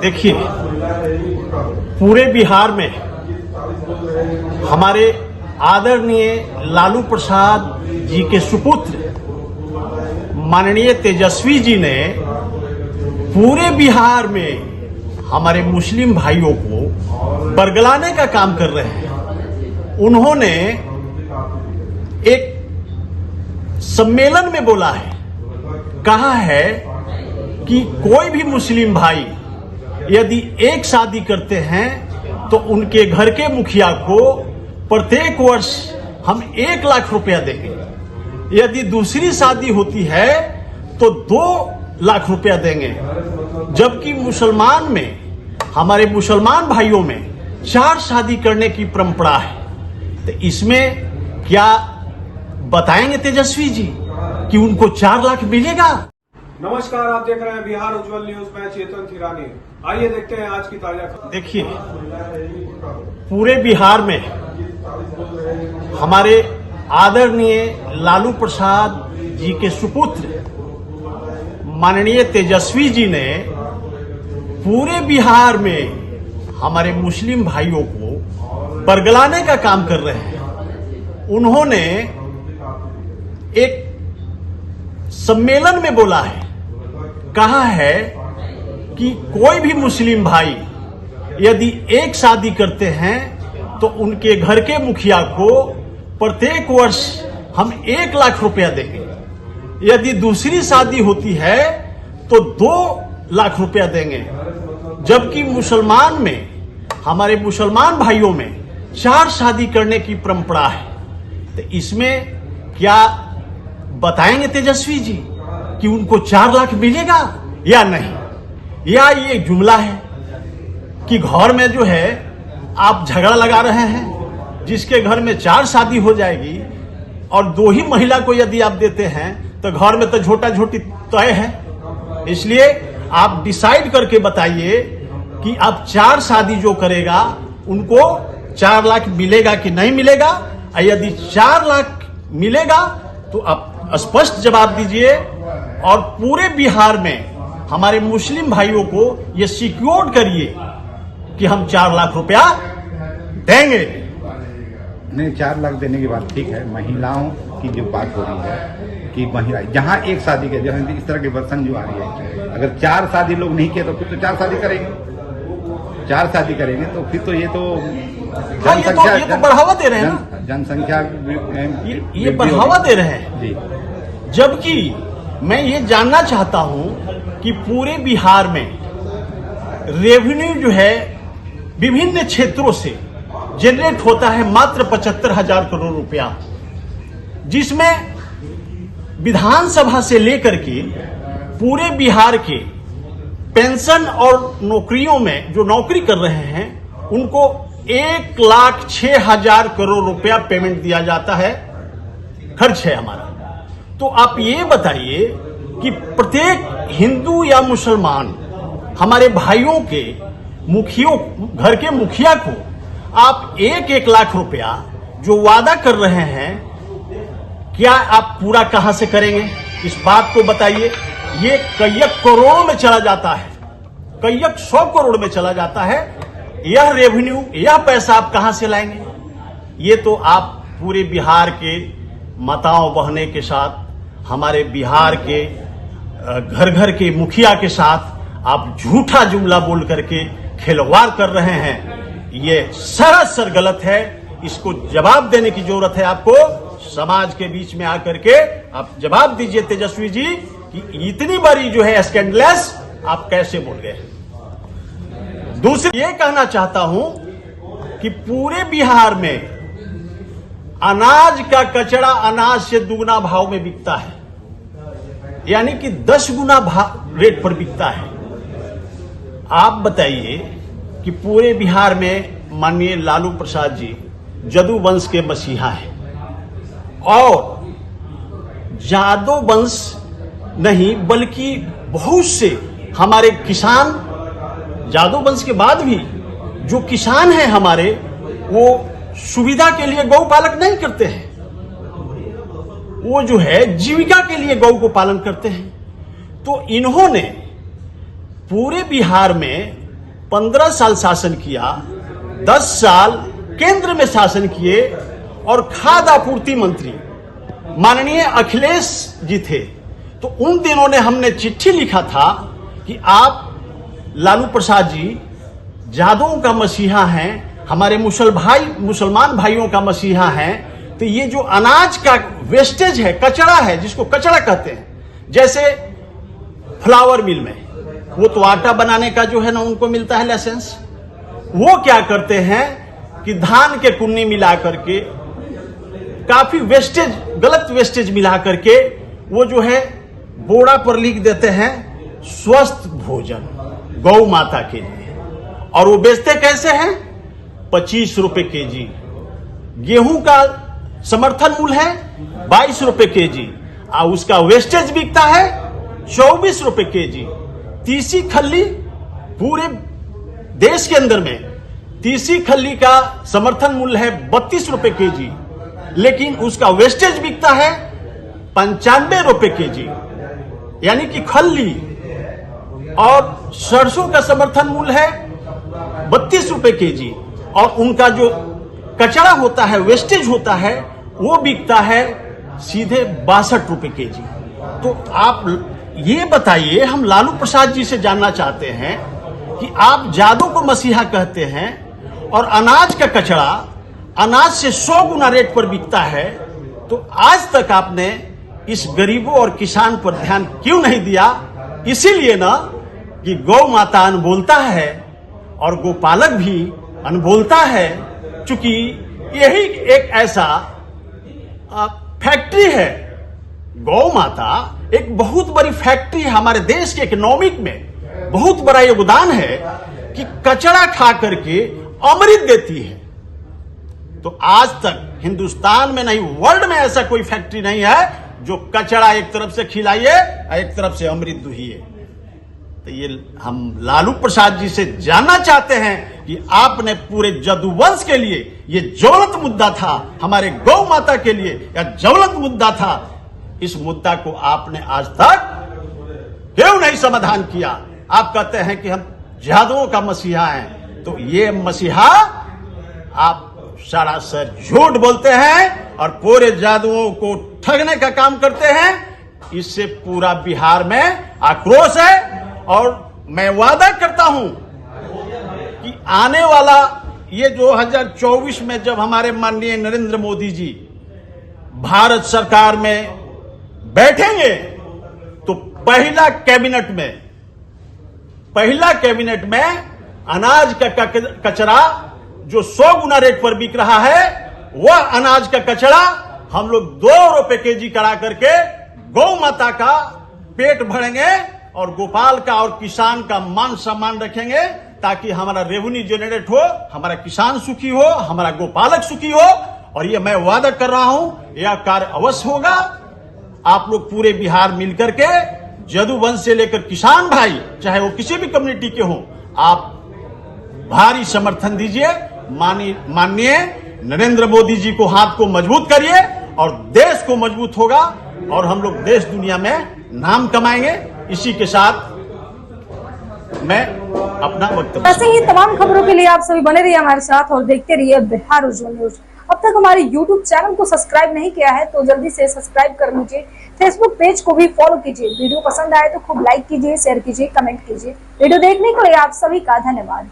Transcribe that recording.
देखिए, पूरे बिहार में हमारे आदरणीय लालू प्रसाद जी के सुपुत्र माननीय तेजस्वी जी ने पूरे बिहार में हमारे मुस्लिम भाइयों को बरगलाने का काम कर रहे हैं। उन्होंने एक सम्मेलन में बोला है, कहा है कि कोई भी मुस्लिम भाई यदि एक शादी करते हैं तो उनके घर के मुखिया को प्रत्येक वर्ष हम 1 लाख रुपया देंगे। यदि दूसरी शादी होती है तो 2 लाख रुपया देंगे। जबकि मुसलमान में, हमारे मुसलमान भाइयों में 4 शादी करने की परंपरा है। तो इसमें क्या बताएंगे तेजस्वी जी कि उनको 4 लाख मिलेगा? नमस्कार, आप देख रहे हैं बिहार उज्जवल न्यूज। मैं चेतन थिरानी। आइए देखते हैं आज की ताजा खबर। देखिए, पूरे बिहार में हमारे आदरणीय लालू प्रसाद जी के सुपुत्र माननीय तेजस्वी जी ने पूरे बिहार में हमारे मुस्लिम भाइयों को बरगलाने का काम कर रहे हैं। उन्होंने एक सम्मेलन में बोला है, कहा है कि कोई भी मुस्लिम भाई यदि एक शादी करते हैं तो उनके घर के मुखिया को प्रत्येक वर्ष हम 1 लाख रुपया देंगे। यदि दूसरी शादी होती है तो 2 लाख रुपया देंगे। जबकि मुसलमान में, हमारे मुसलमान भाइयों में 4 शादी करने की परंपरा है। तो इसमें क्या बताएंगे तेजस्वी जी कि उनको 4 लाख मिलेगा या नहीं? या ये जुमला है कि घर में जो है आप झगड़ा लगा रहे हैं, जिसके घर में 4 शादी हो जाएगी और 2 ही महिला को यदि आप देते हैं तो घर में तो छोटा छोटी तय है। इसलिए आप डिसाइड करके बताइए कि आप 4 शादी जो करेगा उनको 4 लाख मिलेगा कि नहीं मिलेगा। और यदि 4 लाख मिलेगा तो आप स्पष्ट जवाब दीजिए और पूरे बिहार में हमारे मुस्लिम भाइयों को ये सिक्योर करिए कि हम 4 लाख रुपया देंगे। नहीं, 4 लाख देने की बात ठीक है। महिलाओं की जो बात हो रही है कि महिला जहां एक शादी के, जहां इस तरह के वर्षन जो आ रही है, अगर 4 शादी लोग नहीं किए तो फिर तो 4 शादी करेंगे। 4 शादी करेंगे तो फिर तो ये तो जनसंख्या, ये तो बढ़ावा दे रहे हैं ना, जनसंख्या ये बढ़ावा दे रहे हैं जी। जबकि मैं ये जानना चाहता हूं कि पूरे बिहार में रेवेन्यू जो है विभिन्न क्षेत्रों से जनरेट होता है मात्र 75,000 करोड़ रुपया, जिसमें विधानसभा से लेकर के पूरे बिहार के पेंशन और नौकरियों में जो नौकरी कर रहे हैं उनको 1,06,000 करोड़ रुपया पेमेंट दिया जाता है, खर्च है हमारा। तो आप ये बताइए कि प्रत्येक हिंदू या मुसलमान हमारे भाइयों के मुखियों, घर के मुखिया को आप 1-1 लाख रुपया जो वादा कर रहे हैं, क्या आप पूरा कहां से करेंगे? इस बात को बताइए। ये कईयक करोड़ों में चला जाता है, कईयक 100 करोड़ में चला जाता है। यह रेवेन्यू, यह पैसा आप कहां से लाएंगे? ये तो आप पूरे बिहार के माताओं बहने के साथ, हमारे बिहार के घर घर के मुखिया के साथ आप झूठा जुमला बोल करके खिलवाड़ कर रहे हैं। ये सरासर गलत है। इसको जवाब देने की जरूरत है आपको। समाज के बीच में आकर के आप जवाब दीजिए तेजस्वी जी कि इतनी बड़ी जो है स्कैंडलेस आप कैसे बोल गए। दूसरी ये कहना चाहता हूं कि पूरे बिहार में अनाज का कचरा अनाज से दुगना भाव में बिकता है, यानी कि 10 गुना रेट पर बिकता है। आप बताइए कि पूरे बिहार में माननीय लालू प्रसाद जी जदू वंश के मसीहा हैं और यादव वंश नहीं बल्कि बहुत से हमारे किसान, यादव वंश के बाद भी जो किसान हैं हमारे, वो सुविधा के लिए गौ पालक नहीं करते हैं, वो जो है जीविका के लिए गौ को पालन करते हैं। तो इन्होंने पूरे बिहार में 15 साल शासन किया, 10 साल केंद्र में शासन किए और खाद्य आपूर्ति मंत्री माननीय अखिलेश जी थे। तो उन दिनों ने हमने चिट्ठी लिखा था कि आप लालू प्रसाद जी जादुओं का मसीहा हैं, हमारे मुसलमान भाइयों का मसीहा हैं। तो ये जो अनाज का वेस्टेज है, कचरा है, जिसको कचरा कहते हैं, जैसे फ्लावर मिल में वो तो आटा बनाने का जो है ना उनको मिलता है लाइसेंस, वो क्या करते हैं कि धान के कुन्नी मिला करके काफी वेस्टेज, गलत वेस्टेज मिला करके वो जो है बोरा पर लिख देते हैं स्वस्थ भोजन गौ माता के लिए, और वो बेचते कैसे हैं? 25 रुपए केजी। गेहूं का समर्थन मूल्य है 22 रुपए केजी और उसका वेस्टेज बिकता है 24 रुपए केजी। तीसी खल्ली, पूरे देश के अंदर में तीसी खल्ली का समर्थन मूल्य है 32 रुपए केजी, लेकिन उसका वेस्टेज बिकता है 95 रुपए केजी। यानी कि खल्ली और सरसों का समर्थन मूल्य है 32 रुपए केजी और उनका जो कचरा होता है, वेस्टेज होता है, वो बिकता है सीधे 62 रुपए केजी। तो आप ये बताइए, हम लालू प्रसाद जी से जानना चाहते हैं कि आप जादू को मसीहा कहते हैं और अनाज का कचरा अनाज से 100 गुना रेट पर बिकता है, तो आज तक आपने इस गरीबों और किसान पर ध्यान क्यों नहीं दिया? इसीलिए ना कि गौ माता अनबोलता है और गोपालक भी अनबोलता है, क्योंकि यही एक ऐसा फैक्ट्री है। गौ माता एक बहुत बड़ी फैक्ट्री है, हमारे देश के इकोनॉमिक में बहुत बड़ा योगदान है कि कचरा खा करके अमृत देती है। तो आज तक हिंदुस्तान में नहीं, वर्ल्ड में ऐसा कोई फैक्ट्री नहीं है जो कचरा एक तरफ से खिलाइए और एक तरफ से अमृत दुहिए। तो ये हम लालू प्रसाद जी से जानना चाहते हैं कि आपने पूरे जदुवंश के लिए, ये ज्वलंत मुद्दा था, हमारे गौ माता के लिए या ज्वलंत मुद्दा था, इस मुद्दा को आपने आज तक क्यों नहीं समाधान किया? आप कहते हैं कि हम जादुओं का मसीहा हैं, तो ये मसीहा आप सरासर झूठ बोलते हैं और पूरे जादुओं को ठगने का काम करते हैं। इससे पूरा बिहार में आक्रोश है और मैं वादा करता हूं कि आने वाला ये 2024 में जब हमारे माननीय नरेंद्र मोदी जी भारत सरकार में बैठेंगे, तो पहला कैबिनेट में अनाज का कचरा जो 100 गुना रेट पर बिक रहा है, वह अनाज का कचरा हम लोग 2 रुपए केजी करा करके गौ माता का पेट भरेंगे और गोपाल का और किसान का मान सम्मान रखेंगे, ताकि हमारा रेवेन्यू जनरेट हो, हमारा किसान सुखी हो, हमारा गोपालक सुखी हो। और ये मैं वादा कर रहा हूं, यह कार्य अवश्य होगा। आप लोग पूरे बिहार मिलकर के जदुवंश से लेकर किसान भाई, चाहे वो किसी भी कम्युनिटी के हों, आप भारी समर्थन दीजिए। माननीय नरेंद्र मोदी जी को हाथ को मजबूत करिए और देश को मजबूत होगा और हम लोग देश दुनिया में नाम कमाएंगे। इसी के साथ मैं अपना वक्तव्य। ऐसे ही तमाम खबरों के लिए आप सभी बने रहिए हमारे साथ और देखते रहिए बिहार उज्जवल न्यूज। अब तक हमारे YouTube चैनल को सब्सक्राइब नहीं किया है तो जल्दी से सब्सक्राइब कर लीजिए। फेसबुक पेज को भी फॉलो कीजिए। वीडियो पसंद आए तो खूब लाइक कीजिए, शेयर कीजिए, कमेंट कीजिए। वीडियो देखने के लिए आप सभी का धन्यवाद।